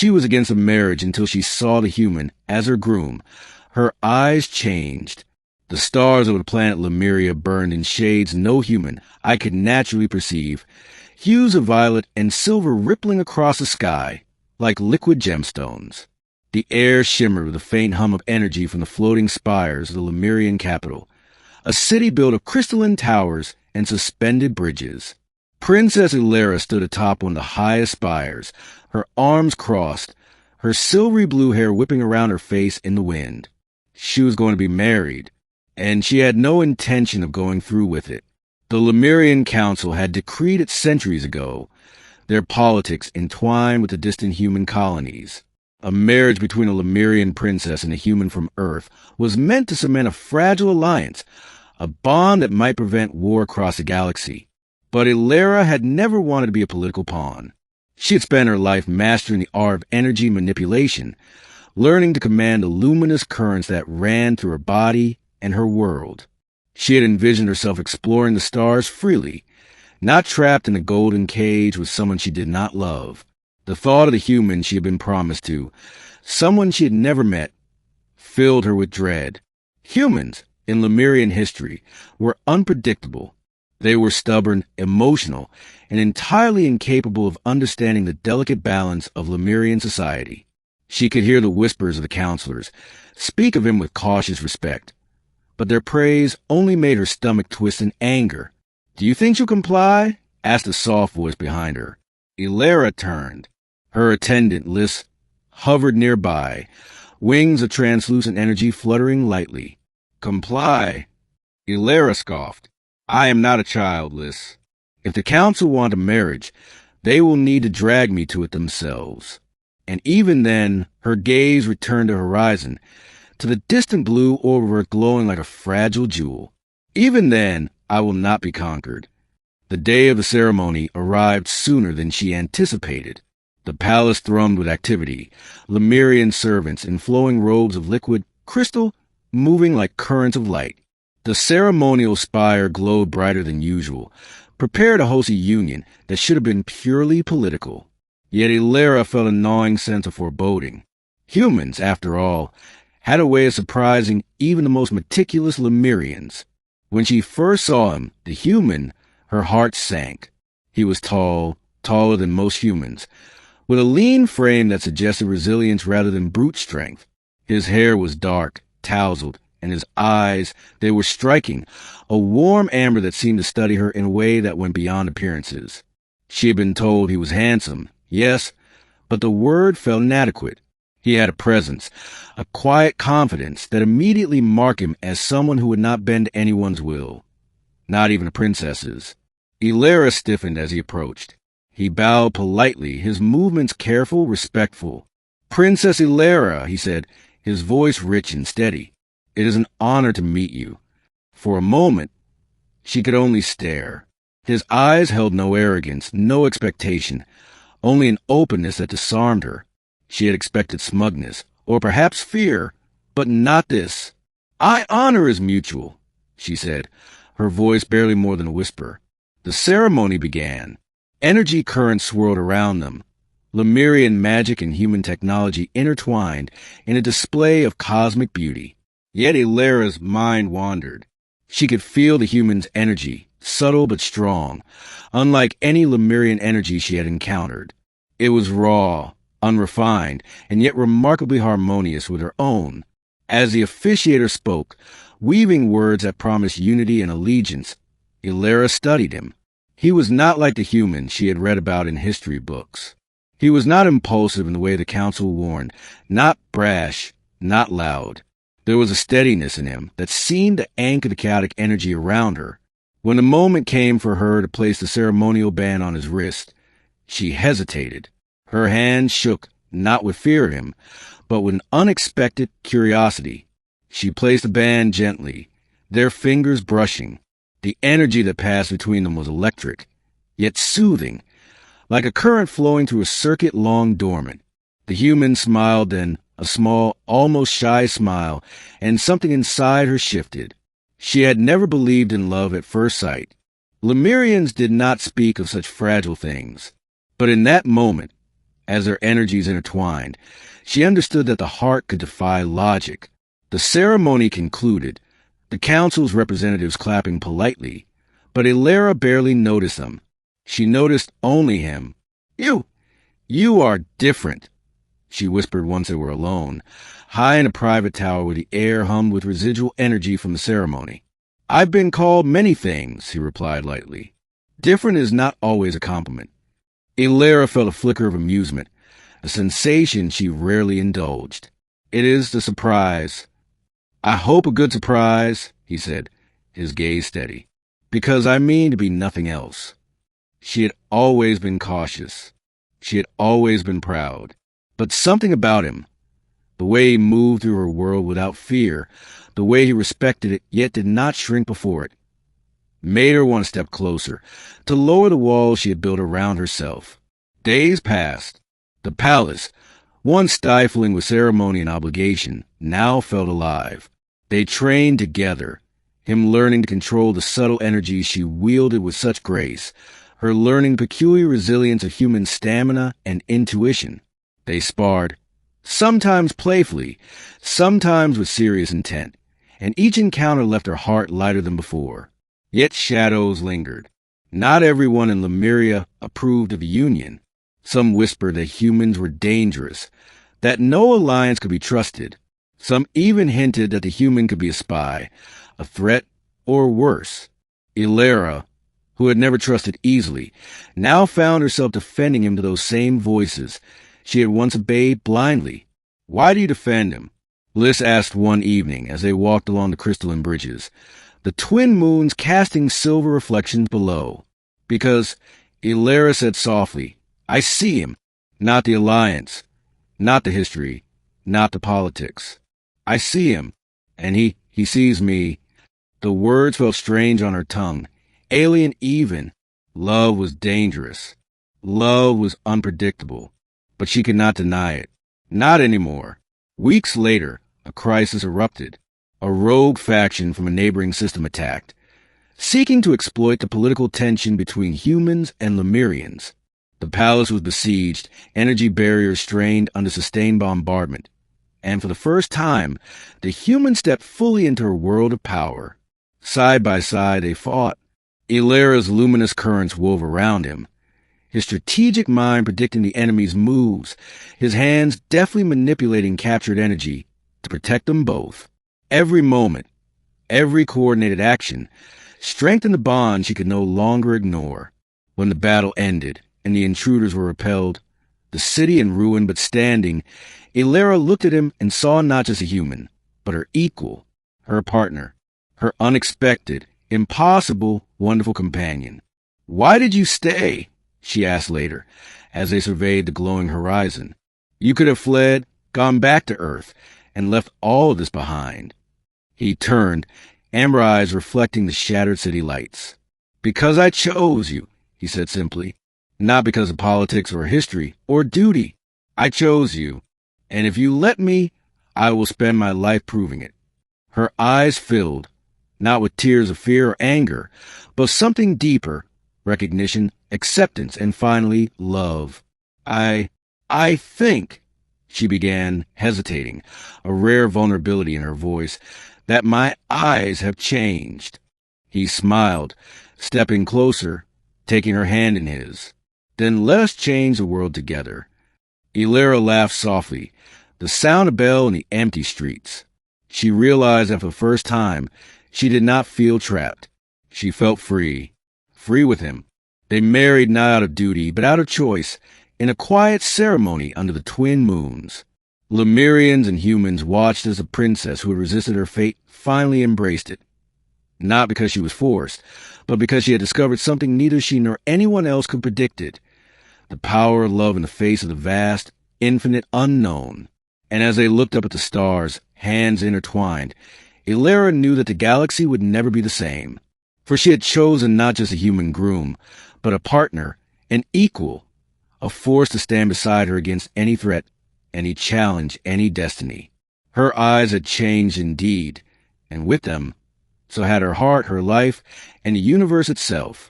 She was against a marriage until she saw the human as her groom. Her eyes changed. The stars of the planet Lemuria burned in shades no human eye could naturally perceive, hues of violet and silver rippling across the sky like liquid gemstones. The air shimmered with a faint hum of energy from the floating spires of the Lemurian capital, a city built of crystalline towers and suspended bridges. Princess Ilera stood atop one of the highest spires, her arms crossed, her silvery blue hair whipping around her face in the wind. She was going to be married, and she had no intention of going through with it. The Lemurian Council had decreed it centuries ago, their politics entwined with the distant human colonies. A marriage between a Lemurian princess and a human from Earth was meant to cement a fragile alliance, a bond that might prevent war across the galaxy. But Ilera had never wanted to be a political pawn. She had spent her life mastering the art of energy manipulation, learning to command the luminous currents that ran through her body and her world. She had envisioned herself exploring the stars freely, not trapped in a golden cage with someone she did not love. The thought of the human she had been promised to, someone she had never met, filled her with dread. Humans, in Lemurian history, were unpredictable. They were stubborn, emotional, and entirely incapable of understanding the delicate balance of Lemurian society. She could hear the whispers of the counselors speak of him with cautious respect, but their praise only made her stomach twist in anger. "Do you think she'll comply?" asked a soft voice behind her. Ilera turned. Her attendant, Lys, hovered nearby, wings of translucent energy fluttering lightly. "Comply?" Ilera scoffed. "I am not a child, Lys. If the council want a marriage, they will need to drag me to it themselves." And even then, her gaze returned to the horizon, to the distant blue over it glowing like a fragile jewel. "Even then, I will not be conquered." The day of the ceremony arrived sooner than she anticipated. The palace thrummed with activity, Lemurian servants in flowing robes of liquid crystal moving like currents of light. The ceremonial spire glowed brighter than usual, prepared to host a union that should have been purely political. Yet Ilera felt a gnawing sense of foreboding. Humans, after all, had a way of surprising even the most meticulous Lemurians. When she first saw him, the human, her heart sank. He was tall, taller than most humans, with a lean frame that suggested resilience rather than brute strength. His hair was dark, tousled, and his eyes, they were striking, a warm amber that seemed to study her in a way that went beyond appearances. She had been told he was handsome, yes, but the word felt inadequate. He had a presence, a quiet confidence that immediately marked him as someone who would not bend to anyone's will, not even a princess's. Ilera stiffened as he approached. He bowed politely, his movements careful, respectful. "Princess Ilera," he said, his voice rich and steady. "It is an honor to meet you." For a moment, she could only stare. His eyes held no arrogance, no expectation, only an openness that disarmed her. She had expected smugness, or perhaps fear, but not this. "Our honor is mutual," she said, her voice barely more than a whisper. The ceremony began. Energy currents swirled around them. Lemurian magic and human technology intertwined in a display of cosmic beauty. Yet Ilera's mind wandered. She could feel the human's energy, subtle but strong, unlike any Lemurian energy she had encountered. It was raw, unrefined, and yet remarkably harmonious with her own. As the officiator spoke, weaving words that promised unity and allegiance, Ilera studied him. He was not like the human she had read about in history books. He was not impulsive in the way the council warned, not brash, not loud. There was a steadiness in him that seemed to anchor the chaotic energy around her. When the moment came for her to place the ceremonial band on his wrist, she hesitated. Her hand shook, not with fear of him, but with an unexpected curiosity. She placed the band gently, their fingers brushing. The energy that passed between them was electric, yet soothing, like a current flowing through a circuit long dormant. The human smiled then, a small, almost shy smile, and something inside her shifted. She had never believed in love at first sight. Lemurians did not speak of such fragile things. But in that moment, as their energies intertwined. She understood that the heart could defy logic. The ceremony concluded, the council's representatives clapping politely, but Ilera barely noticed them. She noticed only him. You are different, she whispered once they were alone, high in a private tower where the air hummed with residual energy from the ceremony. I've been called many things, he replied lightly. Different is not always a compliment. Ilera felt a flicker of amusement, a sensation she rarely indulged. It is the surprise. I hope a good surprise, he said, his gaze steady, because I mean to be nothing else. She had always been cautious. She had always been proud. But something about him, the way he moved through her world without fear, the way he respected it yet did not shrink before it, made her want to step closer, to lower the walls she had built around herself. Days passed. The palace, once stifling with ceremony and obligation, now felt alive. They trained together, him learning to control the subtle energies she wielded with such grace, her learning the peculiar resilience of human stamina and intuition. They sparred, sometimes playfully, sometimes with serious intent, and each encounter left her heart lighter than before. Yet shadows lingered. Not everyone in Lemuria approved of the union. Some whispered that humans were dangerous, that no alliance could be trusted. Some even hinted that the human could be a spy, a threat, or worse. Ilera, who had never trusted easily, now found herself defending him to those same voices she had once obeyed blindly. Why do you defend him? Bliss asked one evening as they walked along the crystalline bridges, the twin moons casting silver reflections below. Because, Ilera said softly, I see him, not the alliance, not the history, not the politics. I see him, and he sees me. The words felt strange on her tongue, alien even. Love was dangerous. Love was unpredictable. But she could not deny it. Not anymore. Weeks later, a crisis erupted. A rogue faction from a neighboring system attacked, seeking to exploit the political tension between humans and Lemurians. The palace was besieged, energy barriers strained under sustained bombardment, and for the first time, the human stepped fully into her world of power. Side by side they fought. Ilera's luminous currents wove around him, his strategic mind predicting the enemy's moves, his hands deftly manipulating captured energy to protect them both. Every moment, every coordinated action, strengthened the bond she could no longer ignore. When the battle ended and the intruders were repelled, the city in ruin but standing, Ilera looked at him and saw not just a human, but her equal, her partner, her unexpected, impossible, wonderful companion. Why did you stay? She asked later, as they surveyed the glowing horizon. You could have fled, gone back to Earth, and left all of this behind. He turned, amber eyes reflecting the shattered city lights. Because I chose you, he said simply. Not because of politics or history or duty. I chose you. And if you let me, I will spend my life proving it. Her eyes filled, not with tears of fear or anger, but something deeper, recognition, acceptance, and finally, love. I think, she began, hesitating, a rare vulnerability in her voice, that my eyes have changed. He smiled, stepping closer, taking her hand in his. Then let us change the world together. Ilera laughed softly, the sound of a bell in the empty streets. She realized that for the first time, she did not feel trapped. She felt free. Free with him. They married not out of duty, but out of choice, in a quiet ceremony under the twin moons. Lemurians and humans watched as the princess who had resisted her fate finally embraced it. Not because she was forced, but because she had discovered something neither she nor anyone else could predict it. The power of love in the face of the vast, infinite unknown. And as they looked up at the stars, hands intertwined, Ilera knew that the galaxy would never be the same. For she had chosen not just a human groom, but a partner, an equal, a force to stand beside her against any threat, any challenge, any destiny. Her eyes had changed indeed, and with them, so had her heart, her life, and the universe itself.